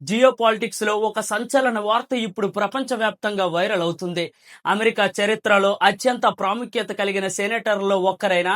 Geo politics లో ఒక సంచలన వార్త ఇప్పుడు ప్రపంచవ్యాప్తంగా వైరల్ అవుతుంది. అమెరికా చరిత్రలో అత్యంత ప్రాముఖ్యత కలిగిన సెనేటర్లో ఒక్కరైన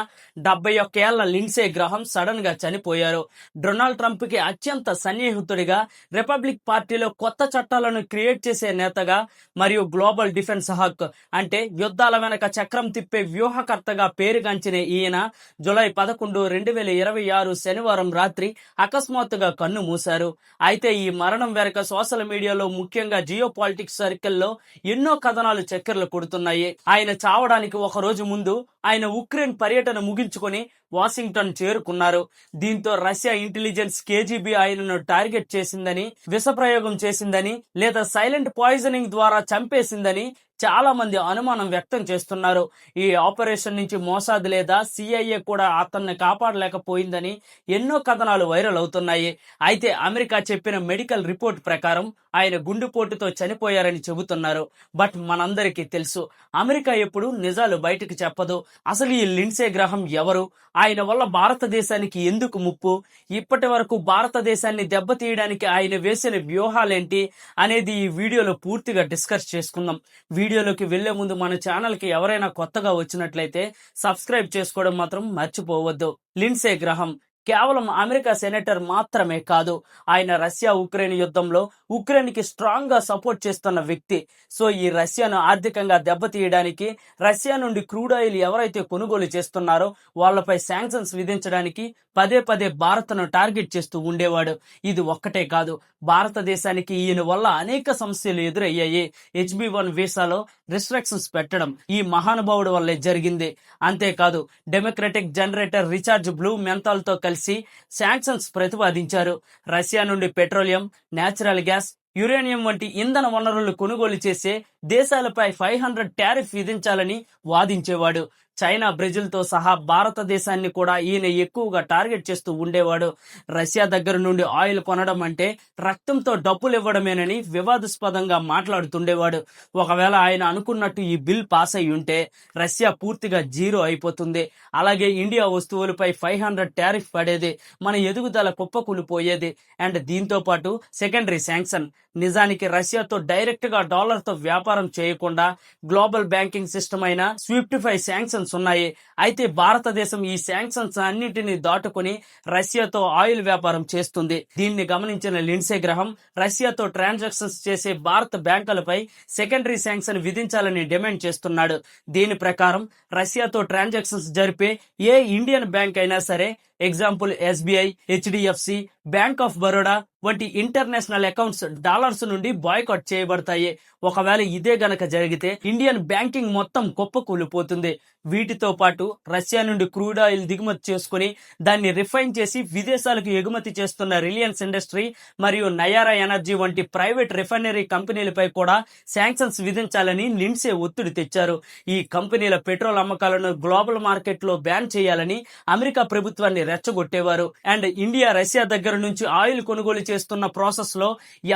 71 ఏళ్ల లిండ్సే గ్రహం సడన్ గా చనిపోయారు. డొనాల్డ్ ట్రంప్ కి అత్యంత సన్నిహితుడిగా, రిపబ్లిక్ పార్టీలో కొత్త చట్టాలను క్రియేట్ చేసే నేతగా మరియు గ్లోబల్ డిఫెన్స్ హక్ అంటే యుద్ధాల వెనక చక్రం తిప్పే వ్యూహకర్తగా పేరుగాంచిన ఈయన జూలై 11, 2026 శనివారం రాత్రి అకస్మాత్తుగా కన్ను మూశారు. అయితే ఈ మరణం వెనక సోషల్ మీడియాలో, ముఖ్యంగా జియో పాలిటిక్స్ సర్కిల్లో ఎన్నో కథనాలు చక్కెర్లు కొడుతున్నాయి. ఆయన చావడానికి ఒక రోజు ముందు ఆయన ఉక్రెయిన్ పర్యటన ముగించుకొని వాషింగ్టన్ చేరుకున్నారు. దీంతో రష్యా ఇంటెలిజెన్స్ కేజీబీ ఆయనను టార్గెట్ చేసిందని, విషప్రయోగం చేసిందని లేదా సైలెంట్ పాయిజనింగ్ ద్వారా చంపేసిందని చాలా మంది అనుమానం వ్యక్తం చేస్తున్నారు. ఈ ఆపరేషన్ నుంచి మోసాద్ లేదా సిఐఏ కూడా అతన్ని కాపాడలేకపోయిందని ఎన్నో కథనాలు వైరల్ అవుతున్నాయి. అయితే అమెరికా చెప్పిన మెడికల్ రిపోర్ట్ ప్రకారం ఆయన గుండెపోటుతో చనిపోయారని చెబుతున్నారు. బట్ మనందరికీ తెలుసు, అమెరికా ఎప్పుడు నిజాలు బయటకు చెప్పదు. అసలు ఈ లిండ్సే గ్రహం ఎవరు? ఆయన వల్ల భారతదేశానికి ఎందుకు ముప్పు? ఇప్పటి వరకు భారతదేశాన్ని దెబ్బతీయడానికి ఆయన వేసిన వ్యూహాలేంటి అనేది ఈ వీడియోలో పూర్తిగా డిస్కస్ చేసుకుందాం. వీడియోలోకి వెళ్లే ముందు మన ఛానల్ కి ఎవరైనా కొత్తగా వచ్చినట్లయితే సబ్స్క్రైబ్ చేసుకోవడం మాత్రం మర్చిపోవద్దు. లిండ్సే గ్రహం కేవలం అమెరికా సెనేటర్ మాత్రమే కాదు, ఆయన రష్యా ఉక్రెయిన్ యుద్ధంలో ఉక్రెయిన్ కి స్ట్రాంగ్ గా సపోర్ట్ చేస్తున్న వ్యక్తి. సో ఈ రష్యాను ఆర్థికంగా దెబ్బతీయడానికి, రష్యా నుండి క్రూడ్ ఆయిల్ ఎవరైతే కొనుగోలు చేస్తున్నారో వాళ్ళపై శాంక్షన్స్ విధించడానికి పదే పదే భారత్ను టార్గెట్ చేస్తూ ఉండేవాడు. ఇది ఒక్కటే కాదు, భారతదేశానికి ఈయన వల్ల అనేక సమస్యలు ఎదురయ్యాయి. HB1 వీసాలో రిస్ట్రిక్షన్స్ పెట్టడం ఈ మహానుభావుడు వల్లే జరిగింది. అంతేకాదు, democratic generator recharge blue menthol తో కలిసి శాంక్షన్స్ ప్రతిపాదించారు. రష్యా నుండి పెట్రోలియం, నేచురల్ గ్యాస్, యురేనియం వంటి ఇంధన వనరులు కొనుగోలు చేసే దేశాలపై 500 టారిఫ్ విధించాలని వాదించేవాడు. చైనా, బ్రెజిల్ తో సహా భారతదేశాన్ని కూడా ఈయన ఎక్కువగా టార్గెట్ చేస్తూ ఉండేవాడు. రష్యా దగ్గర నుండి ఆయిల్ కొనడం అంటే రక్తంతో డబ్బులు ఇవ్వడమేనని వివాదాస్పదంగా మాట్లాడుతుండేవాడు. ఒకవేళ ఆయన అనుకున్నట్టు ఈ బిల్ పాస్ అయి ఉంటే రష్యా పూర్తిగా జీరో అయిపోతుంది. అలాగే ఇండియా వస్తువులపై 500 టారిఫ్ పడేది, మన ఎదుగుదల కుప్పకూలిపోయేది. అండ్ దీంతో పాటు సెకండరీ శాంక్షన్, నిజానికి రష్యాతో డైరెక్ట్ గా డాలర్ తో వ్యాపారం చేయకుండా గ్లోబల్ బ్యాంకింగ్ సిస్టమ్ అయిన స్విఫ్ట్ పై శాంక్షన్స్ ఉన్నాయి. అయితే భారతదేశం ఈ శాంక్షన్స్ అన్నింటినీ దాటుకుని రష్యాతో ఆయిల్ వ్యాపారం చేస్తుంది. దీన్ని గమనించిన లిండ్సే గ్రహం రష్యాతో ట్రాన్సాక్షన్స్ చేసే భారత బ్యాంకులపై సెకండరీ శాంక్షన్ విధించాలని డిమాండ్ చేస్తున్నాడు. దీని ప్రకారం రష్యాతో ట్రాన్సాక్షన్స్ జరిపే ఏ ఇండియన్ బ్యాంక్ అయినా సరే, example SBI, HDFC, bank of Baroda వంటి ఇంటర్నేషనల్ అకౌంట్స్ డాలర్స్ నుండి బాయ్కాట్ చేయబడతాయి. ఒకవేళ ఇదే గనక జరిగితే ఇండియన్ బ్యాంకింగ్ మొత్తం కుప్పకూలిపోతుంది. వీటితో పాటు రష్యా నుండి క్రూడ్ ఆయిల్ దిగుమతి చేసుకుని దాన్ని రిఫైన్ చేసి విదేశాలకు ఎగుమతి చేస్తున్న రిలయన్స్ ఇండస్ట్రీ మరియు నయారా ఎనర్జీ వంటి ప్రైవేట్ రిఫైనరీ కంపెనీలపై కూడా శాంక్షన్స్ విధించాలని లిండ్సే ఒత్తిడి తెచ్చారు. ఈ కంపెనీల పెట్రోల్ అమ్మకాలను గ్లోబల్ మార్కెట్ లో బ్యాన్ చేయాలని అమెరికా ప్రభుత్వాన్ని రెచ్చగొట్టేవారు. అండ్ ఇండియా రష్యా దగ్గర నుంచి ఆయిల్ కొనుగోలు చేస్తున్న ప్రాసెస్ లో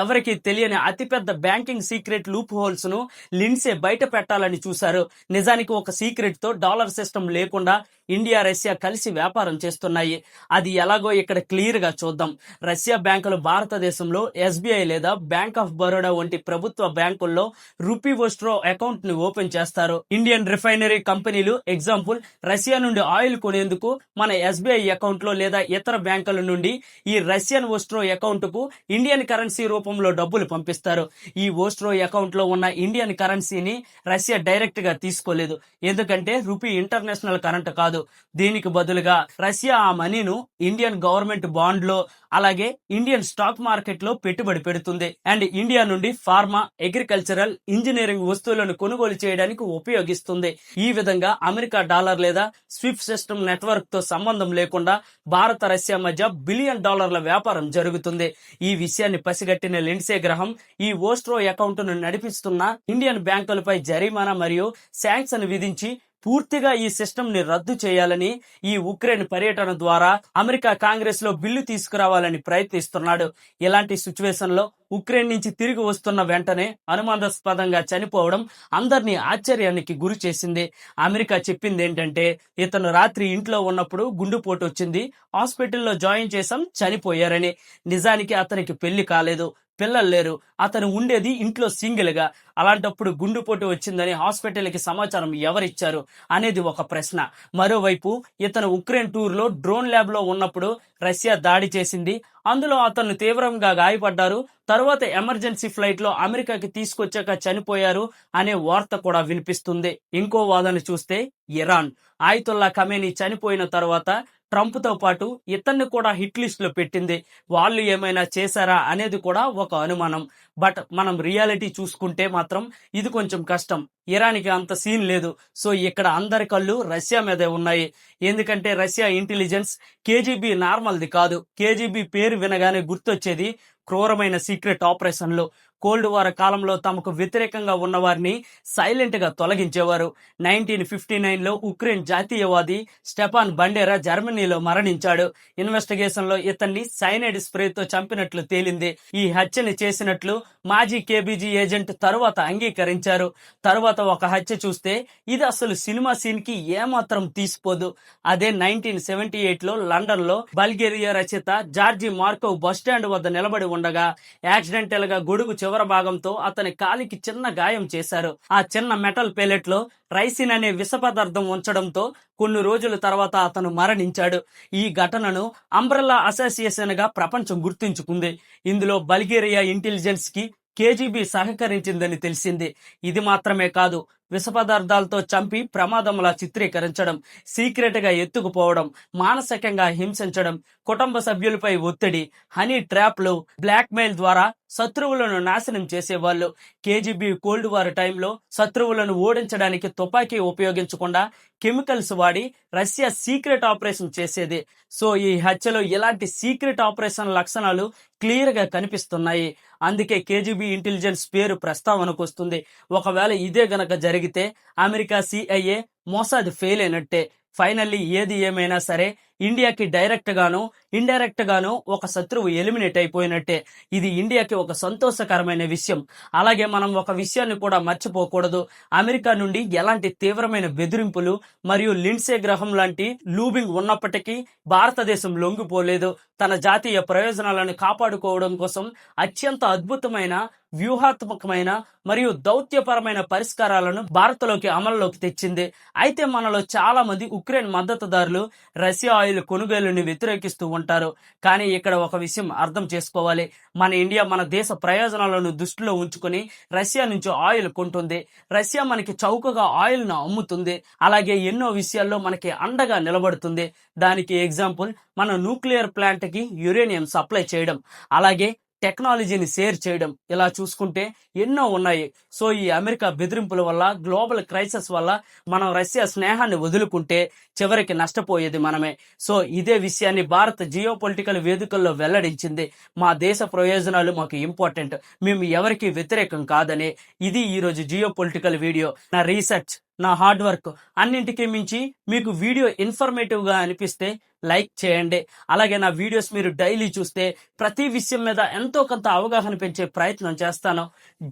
ఎవరికి తెలియని అతిపెద్ద బ్యాంకింగ్ సీక్రెట్ లూప్ హోల్స్ ను లిండ్సే బయట పెట్టాలని చూశారు. నిజానికి ఒక సీక్రెట్ తో డాలర్ సిస్టమ్ లేకుండా ఇండియా, రష్యా కలిసి వ్యాపారం చేస్తున్నాయి. అది ఎలాగో ఇక్కడ క్లియర్ గా చూద్దాం. రష్యా బ్యాంకులు భారతదేశంలో SBI లేదా బ్యాంక్ ఆఫ్ బరోడా వంటి ప్రభుత్వ బ్యాంకుల్లో రూపీ వోస్ట్రో అకౌంట్ ని ఓపెన్ చేస్తారు. ఇండియన్ రిఫైనరీ కంపెనీలు, ఎగ్జాంపుల్, రష్యా నుండి ఆయిల్ కొనేందుకు మన SBI అకౌంట్ లో లేదా ఇతర బ్యాంకుల నుండి ఈ రష్యన్ వోస్ట్రో అకౌంట్ కు ఇండియన్ కరెన్సీ రూపంలో డబ్బులు పంపిస్తారు. ఈ వోస్ట్రో అకౌంట్ లో ఉన్న ఇండియన్ కరెన్సీని రష్యా డైరెక్ట్ గా తీసుకోలేదు, ఎందుకంటే రూపీ ఇంటర్నేషనల్ కరెంట్ కాదు. దీనికి బదులుగా రష్యా ఆ మనీను ఇండియన్ గవర్నమెంట్ బాండ్ లో, అలాగే ఇండియన్ స్టాక్ మార్కెట్ లో పెట్టుబడి పెడుతుంది. అండ్ ఇండియా నుండి ఫార్మా, అగ్రికల్చరల్, ఇంజనీరింగ్ వస్తువులను కొనుగోలు చేయడానికి ఉపయోగిస్తుంది. ఈ విధంగా అమెరికా డాలర్ లేదా స్విఫ్ట్ సిస్టమ్ నెట్వర్క్ తో సంబంధం లేకుండా భారత, రష్యా మధ్య $1 బిలియన్ వ్యాపారం జరుగుతుంది. ఈ విషయాన్ని పసిగట్టిన లిండ్సే గ్రహం ఈ వోస్ట్రో అకౌంట్ ను నడిపిస్తున్న ఇండియన్ బ్యాంకులపై జరిమానా మరియు శాంక్షన్ విధించి పూర్తిగా ఈ సిస్టమ్ ని రద్దు చేయాలని ఈ ఉక్రెయిన్ పర్యటన ద్వారా అమెరికా కాంగ్రెస్ లో బిల్లు తీసుకురావాలని ప్రయత్నిస్తున్నాడు. ఇలాంటి సిచ్యువేషన్ లో ఉక్రెయిన్ నుంచి తిరిగి వస్తున్న వెంటనే అనుమానాస్పదంగా చనిపోవడం అందరినీ ఆశ్చర్యానికి గురి చేసింది. అమెరికా చెప్పింది ఏంటంటే, ఇతను రాత్రి ఇంట్లో ఉన్నప్పుడు గుండెపోటు వచ్చింది, హాస్పిటల్లో జాయిన్ చేశాం, చనిపోయారని. నిజానికి అతనికి పెళ్లి కాలేదు, పిల్లలు లేరు. అతను ఉండేది ఇంట్లో సింగిల్ గా. అలాంటప్పుడు గుండెపోటు వచ్చిందని హాస్పిటల్కి సమాచారం ఎవరిచ్చారు అనేది ఒక ప్రశ్న. మరోవైపు ఇతను ఉక్రెయిన్ టూర్ లో డ్రోన్ ల్యాబ్ లో ఉన్నప్పుడు రష్యా దాడి చేసింది. అందులో అతను తీవ్రంగా గాయపడ్డారు. తరువాత ఎమర్జెన్సీ ఫ్లైట్ లో అమెరికాకి తీసుకొచ్చాక చనిపోయారు అనే వార్త కూడా వినిపిస్తుంది. ఇంకో వాదన చూస్తే ఇరాన్. ఆయితుల్లా ఖమేనీ చనిపోయిన తర్వాత ట్రంప్ తో పాటు ఇతన్ని కూడా హిట్ లిస్ట్ లో పెట్టింది. వాళ్ళు ఏమైనా చేశారా అనేది కూడా ఒక అనుమానం. బట్ మనం రియాలిటీ చూసుకుంటే మాత్రం ఇది కొంచెం కష్టం. ఇరాన్కి అంత సీన్ లేదు. సో ఇక్కడ అందరి కళ్ళు రష్యా మీదే ఉన్నాయి. ఎందుకంటే రష్యా ఇంటెలిజెన్స్ కేజీబీ నార్మల్ది కాదు. కేజీబీ పేరు వినగానే గుర్తొచ్చేది క్రూరమైన సీక్రెట్ ఆపరేషన్లు. కోల్డ్ వార్ కాలంలో తమకు వ్యతిరేకంగా ఉన్న వారిని సైలెంట్ గా తొలగించేవారు. 1959లో ఉక్రెయిన్ జాతీయవాది స్టెపాన్ బండేరా జర్మనీలో మరణించాడు. ఇన్వెస్టిగేషన్ లో ఇతన్ని సైనైడ్ స్ప్రేతో చంపినట్లు తేలింది. ఈ హత్యని చేసినట్లు మాజీ కేబీజీ ఏజెంట్ తరువాత అంగీకరించారు. తరువాత ఒక హత్య చూస్తే ఇది అసలు సినిమా సీన్ కి ఏమాత్రం తీసిపోదు. అదే 1978లో లండన్ లో బల్గేరియా రచయిత జార్జీ మార్కోవ్ బస్టాండ్ వద్ద నిలబడి ఉండగా యాక్సిడెంటల్ గా గొడుగు చివరి భాగంతో అతని కాలికి చిన్న గాయం చేశారు. ఆ చిన్న మెటల్ పేలెట్ లో రైసిన్ అనే విష పదార్థం ఉంచడంతో కొన్ని రోజుల తర్వాత అతను మరణించాడు. ఈ ఘటనను అంబ్రెల్లా అసోసియేషన్ గా ప్రపంచం గుర్తుంచుకుంది. ఇందులో బల్గేరియా ఇంటెలిజెన్స్ కి కేజీబీ సహకరించిందని తెలిసింది. ఇది మాత్రమే కాదు, విష పదార్థాలతో చంపి ప్రమాదంలా చిత్రీకరించడం, సీక్రెట్ గా ఎత్తుకుపోవడం, మానసికంగా హింసించడం, కుటుంబ సభ్యులపై ఒత్తిడి, హనీ ట్రాప్లు, బ్లాక్ మెయిల్ ద్వారా శత్రువులను నాశనం చేసేవాళ్ళు. కేజీబీ కోల్డ్ వార్ టైంలో శత్రువులను ఓడించడానికి తుపాకీ ఉపయోగించకుండా కెమికల్స్ వాడి రష్యా సీక్రెట్ ఆపరేషన్ చేసేది. సో ఈ హత్యలో ఇలాంటి సీక్రెట్ ఆపరేషన్ లక్షణాలు క్లియర్ గా కనిపిస్తున్నాయి. అందుకే కేజీబీ ఇంటెలిజెన్స్ పేరు ప్రస్తావనకు వస్తుంది. ఒకవేళ ఇదే గనక జరిగితే అమెరికా సిఐఏ మొసాద్ ఫెయిల్ అయినట్టే. ఫైనల్లీ ఏది ఏమైనా సరే ఇండియాకి డైరెక్ట్ గానో ఇండైరెక్ట్ గానో ఒక శత్రువు ఎలిమినేట్ అయిపోయినట్టే. ఇది ఇండియాకి ఒక సంతోషకరమైన విషయం. అలాగే మనం ఒక విషయాన్ని కూడా మర్చిపోకూడదు. అమెరికా నుండి ఎలాంటి తీవ్రమైన బెదిరింపులు మరియు లిండ్సే గ్రహం లాంటి లూబింగ్ ఉన్నప్పటికీ భారతదేశం లొంగిపోలేదు. తన జాతీయ ప్రయోజనాలను కాపాడుకోవడం కోసం అత్యంత అద్భుతమైన, వ్యూహాత్మకమైన మరియు దౌత్యపరమైన పరిష్కారాలను భారత్లోకి అమల్లోకి తెచ్చింది. అయితే మనలో చాలా మంది ఉక్రెయిన్ మద్దతుదారులు రష్యా ఆయిల్ కొనుగోలుని వ్యతిరేకిస్తూ ఉంటారు. కానీ ఇక్కడ ఒక విషయం అర్థం చేసుకోవాలి. మన ఇండియా మన దేశ ప్రయోజనాలను దృష్టిలో ఉంచుకొని రష్యా నుంచి ఆయిల్ కొంటుంది. రష్యా మనకి చౌకగా ఆయిల్ ను అమ్ముతుంది. అలాగే ఎన్నో విషయాల్లో మనకి అండగా నిలబడుతుంది. దానికి ఎగ్జాంపుల్ మన న్యూక్లియర్ ప్లాంట్ కి యురేనియం సప్లై చేయడం, అలాగే టెక్నాలజీని షేర్ చేయడం. ఇలా చూసుకుంటే ఎన్నో ఉన్నాయి. సో ఈ అమెరికా బెదిరింపుల వల్ల, గ్లోబల్ క్రైసిస్ వల్ల మనం రష్యా స్నేహాన్ని వదులుకుంటే చివరికి నష్టపోయేది మనమే. సో ఇదే విషయాన్ని భారత్ జియో పొలిటికల్ వేదికల్లో వెల్లడించింది. మా దేశ ప్రయోజనాలు మాకు ఇంపార్టెంట్, మేము ఎవరికి వ్యతిరేకం కాదని. ఇది ఈరోజు జియో పొలిటికల్ వీడియో. నా రీసెర్చ్, నా హార్డ్ వర్క్ అన్నింటికీ మించి మీకు వీడియో ఇన్ఫర్మేటివ్ గా అనిపిస్తే లైక్ చేయండి. అలాగే నా వీడియోస్ మీరు డైలీ చూస్తే ప్రతి విషయం మీద ఎంతో కొంత అవగాహన పెంచే ప్రయత్నం చేస్తాను.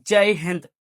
జై హింద్.